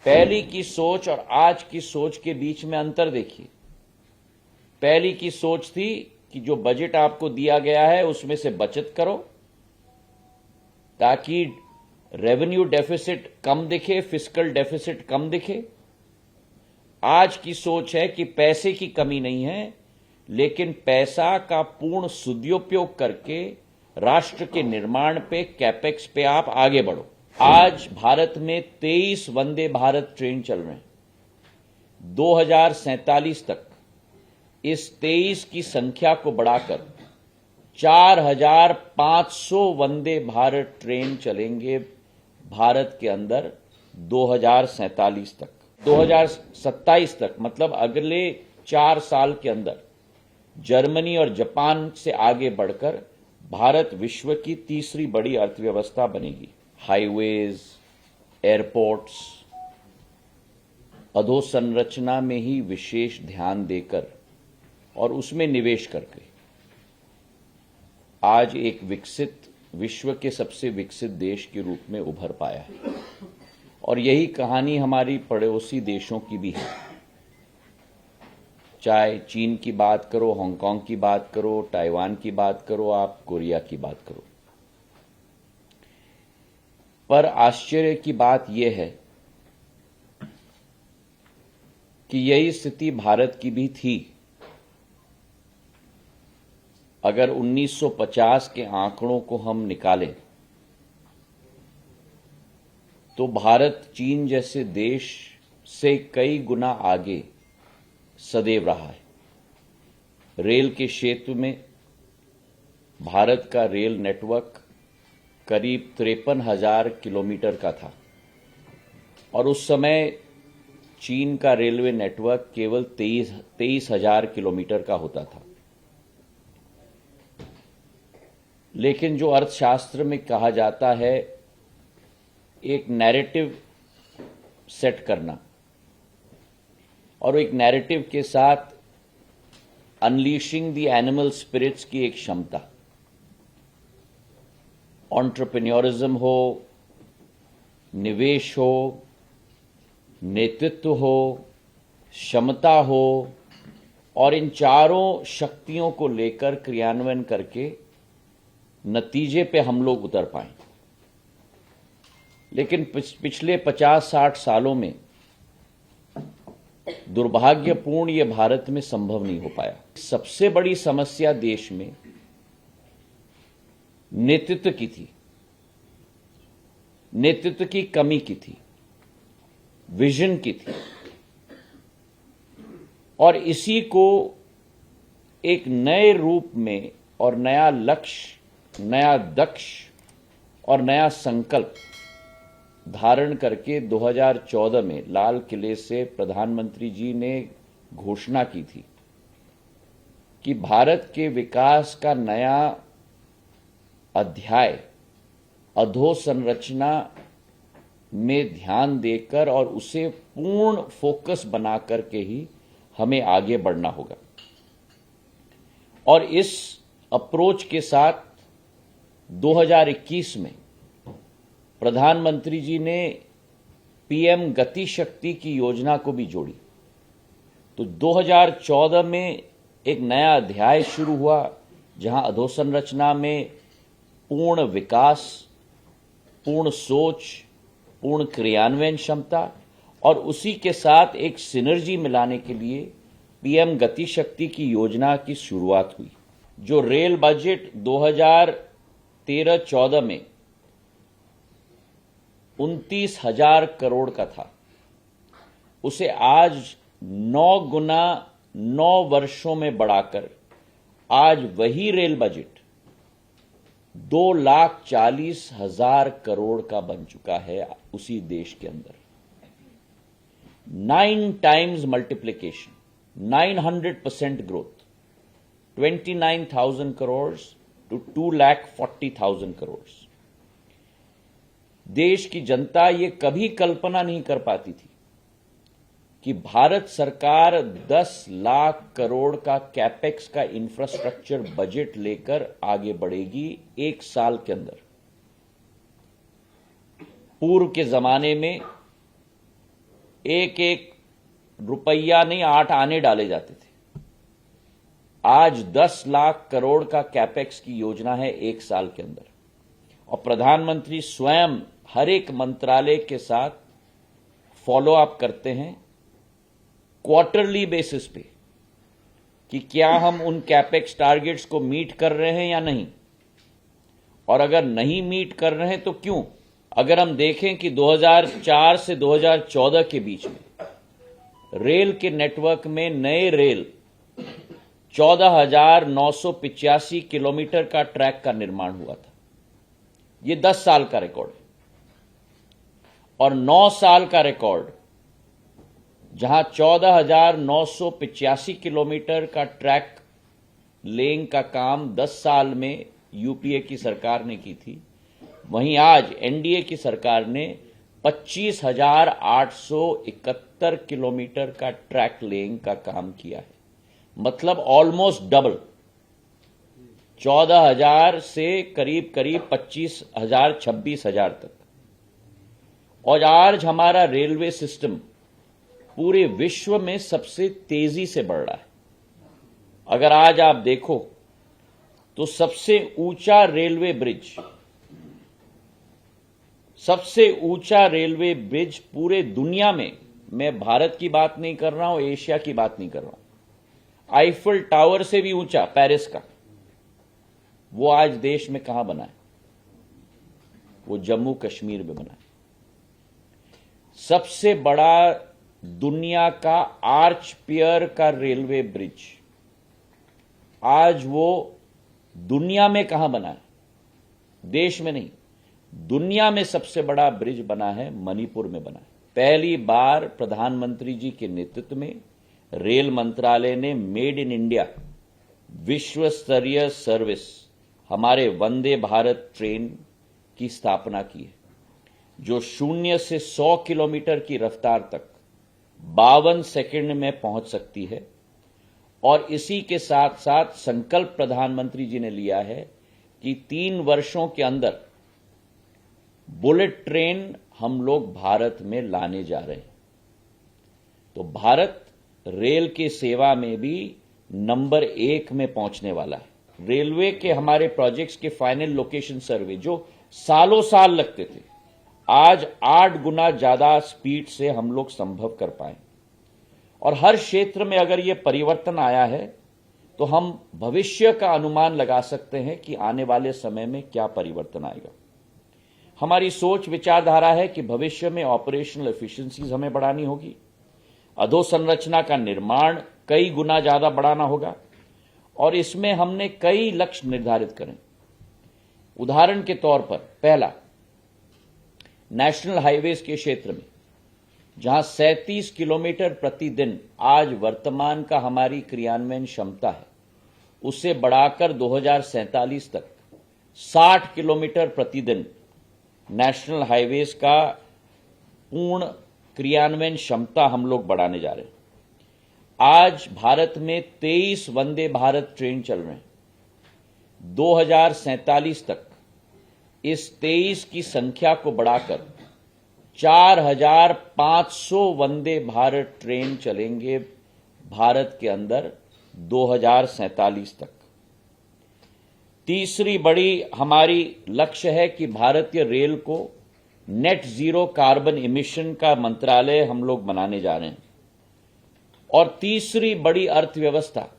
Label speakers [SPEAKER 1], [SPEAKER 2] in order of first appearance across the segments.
[SPEAKER 1] पहली की सोच और आज की सोच के बीच में अंतर देखिए। पहली की सोच थी कि जो बजट आपको दिया गया है उसमें से बचत करो ताकि रेवेन्यू डेफिसिट कम दिखे, फिस्कल डेफिसिट कम दिखे। आज की सोच है कि पैसे की कमी नहीं है, लेकिन पैसा का पूर्ण सदुपयोग करके राष्ट्र के निर्माण पे, कैपेक्स पे आप आगे बढ़ो। आज भारत में 23 वंदे भारत ट्रेन चल रहे हैं। 2047 तक इस 23 की संख्या को बढ़ाकर 4500 वंदे भारत ट्रेन चलेंगे भारत के अंदर 2047 तक। 2027 तक मतलब अगले 4 साल के अंदर जर्मनी और जापान से आगे बढ़कर भारत विश्व की तीसरी बड़ी अर्थव्यवस्था बनेगी। हाईवेज, एयरपोर्ट्स, अधोसंरचना में ही विशेष ध्यान देकर और उसमें निवेश करके आज एक विकसित, विश्व के सबसे विकसित देश के रूप में उभर पाया है। और यही कहानी हमारी पड़ोसी देशों की भी है। चाहे चीन की बात करो, हांगकांग की बात करो, ताइवान की बात करो, आप कोरिया की बात करो। पर आश्चर्य की बात यह है कि यही स्थिति भारत की भी थी। अगर 1950 के आंकड़ों को हम निकालें तो भारत चीन जैसे देश से कई गुना आगे सदैव रहा है। रेल के क्षेत्र में भारत का रेल नेटवर्क करीब 53,000 किलोमीटर का था और उस समय चीन का रेलवे नेटवर्क केवल 23,000 किलोमीटर का होता था। लेकिन जो अर्थशास्त्र में कहा जाता है, एक नैरेटिव सेट करना और एक नैरेटिव के साथ अनलीशिंग द एनिमल स्पिरिट्स की एक क्षमता, एंटरप्रेन्योरिज्म हो, निवेश हो, नेतृत्व हो, क्षमता हो, और इन चारों शक्तियों को लेकर क्रियान्वयन करके नतीजे पे हम लोग उतर पाएं। लेकिन पिछले 50-60 सालों में दुर्भाग्यपूर्ण ये भारत में संभव नहीं हो पाया। सबसे बड़ी समस्या देश में नेतृत्व की थी, नेतृत्व की कमी की थी, विजन की थी। और इसी को एक नए रूप में और नया लक्ष्य, नया दक्ष और नया संकल्प धारण करके 2014 में लाल किले से प्रधानमंत्री जी ने घोषणा की थी कि भारत के विकास का नया अध्याय अधोसंरचना में ध्यान देकर और उसे पूर्ण फोकस बना करके ही हमें आगे बढ़ना होगा। और इस अप्रोच के साथ 2021 में प्रधानमंत्री जी ने पीएम गति शक्ति की योजना को भी जोड़ी। तो 2014 में एक नया अध्याय शुरू हुआ जहां अधोसंरचना में पूर्ण विकास, पूर्ण सोच, पूर्ण क्रियान्वयन क्षमता और उसी के साथ एक सिनर्जी मिलाने के लिए पीएम गति शक्ति की योजना की शुरुआत हुई। जो रेल बजट 2013-14 में 29,000 करोड़ का था, उसे आज 9 गुना 9 वर्षों में बढ़ाकर आज वही रेल बजट 2,40,000 करोड़ का बन चुका है उसी देश के अंदर। 9 times multiplication, 900% growth, 29,000 crore to 2,40,000 crore. देश की जनता ये कभी कल्पना नहीं कर पाती थी कि भारत सरकार 10 लाख करोड़ का कैपेक्स का इंफ्रास्ट्रक्चर बजट लेकर आगे बढ़ेगी 1 साल के अंदर। पूर्व के जमाने में एक एक रुपया नहीं 8 आने डाले जाते थे। आज 10 लाख करोड़ का कैपेक्स की योजना है 1 साल के अंदर, और प्रधानमंत्री स्वयं हर एक मंत्रालय के साथ फॉलो अप करते हैं क्वार्टरली बेसिस पे कि क्या हम उन कैपेक्स टारगेट्स को मीट कर रहे हैं या नहीं, और अगर नहीं मीट कर रहे हैं तो क्यों। अगर हम देखें कि 2004 से 2014 के बीच में रेल के नेटवर्क में नए रेल 14,985 किलोमीटर का ट्रैक का निर्माण हुआ था। ये 10 साल का रिकॉर्ड है। और 9 साल का रिकॉर्ड जहां 14,985 किलोमीटर का ट्रैक लेइंग का काम 10 साल में यूपीए की सरकार ने की थी, वहीं आज एनडीए की सरकार ने 25,871 किलोमीटर का ट्रैक लेइंग का काम किया है। मतलब ऑलमोस्ट डबल, 14,000 से करीब करीब 25,000 26,000 तक। और आज हमारा रेलवे सिस्टम पूरे विश्व में सबसे तेजी से बढ़ रहा है। अगर आज आप देखो तो सबसे ऊंचा रेलवे ब्रिज पूरे दुनिया में, मैं भारत की बात नहीं कर रहा हूं, एशिया की बात नहीं कर रहा हूं, आईफल टावर से भी ऊंचा पेरिस का, वो आज देश में कहां बना है? वो जम्मू कश्मीर में बना है। सबसे बड़ा दुनिया का आर्च पियर का रेलवे ब्रिज आज वो दुनिया में कहां बना है? देश में नहीं, दुनिया में सबसे बड़ा ब्रिज बना है, मणिपुर में बना है। पहली बार प्रधानमंत्री जी के नेतृत्व में रेल मंत्रालय ने मेड इन इंडिया विश्व स्तरीय सर्विस हमारे वंदे भारत ट्रेन की स्थापना की है, जो 0 से 100 किलोमीटर की रफ्तार तक 52 सेकंड में पहुंच सकती है। और इसी के साथ साथ संकल्प प्रधानमंत्री जी ने लिया है कि 3 वर्षों के अंदर बुलेट ट्रेन हम लोग भारत में लाने जा रहे हैं। तो भारत रेल के सेवा में भी नंबर 1 में पहुंचने वाला है। रेलवे के हमारे प्रोजेक्ट्स के फाइनल लोकेशन सर्वे जो सालों साल लगते थे, आज 8 गुना ज्यादा स्पीड से हम लोग संभव कर पाए। और हर क्षेत्र में अगर यह परिवर्तन आया है तो हम भविष्य का अनुमान लगा सकते हैं कि आने वाले समय में क्या परिवर्तन आएगा। हमारी सोच विचारधारा है कि भविष्य में ऑपरेशनल एफिशिएंसीज हमें बढ़ानी होगी, अधोसंरचना का निर्माण कई गुना ज्यादा बढ़ाना होगा, और इसमें हमने कई लक्ष्य निर्धारित करें। उदाहरण के तौर पर, पहला, नेशनल हाईवेज के क्षेत्र में जहां 37 किलोमीटर प्रतिदिन आज वर्तमान का हमारी क्रियान्वयन क्षमता है, उसे बढ़ाकर 2047 तक 60 किलोमीटर प्रतिदिन नेशनल हाईवेज का पूर्ण क्रियान्वयन क्षमता हम लोग बढ़ाने जा रहे हैं। आज भारत में 23 वंदे भारत ट्रेन चल रहे हैं। 2047 तक इस 23 की संख्या को बढ़ाकर 4,500 वंदे भारत ट्रेन चलेंगे भारत के अंदर 2047 तक। तीसरी बड़ी हमारी लक्ष्य है कि भारतीय रेल को नेट जीरो कार्बन इमिशन का मंत्रालय हम लोग बनाने जा रहे हैं। और तीसरी बड़ी अर्थव्यवस्था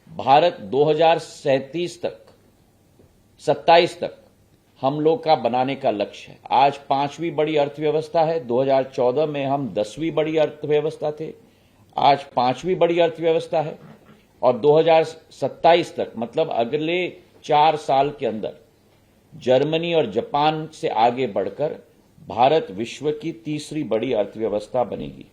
[SPEAKER 1] भारत 2027 तक 27 तक हम लोग का बनाने का लक्ष्य है। आज 5वीं बड़ी अर्थव्यवस्था है, 2014 में हम 10वीं बड़ी अर्थव्यवस्था थे, आज 5वीं बड़ी अर्थव्यवस्था है। और 2027 तक मतलब अगले 4 साल के अंदर जर्मनी और जापान से आगे बढ़कर भारत विश्व की तीसरी बड़ी अर्थव्यवस्था बनेगी।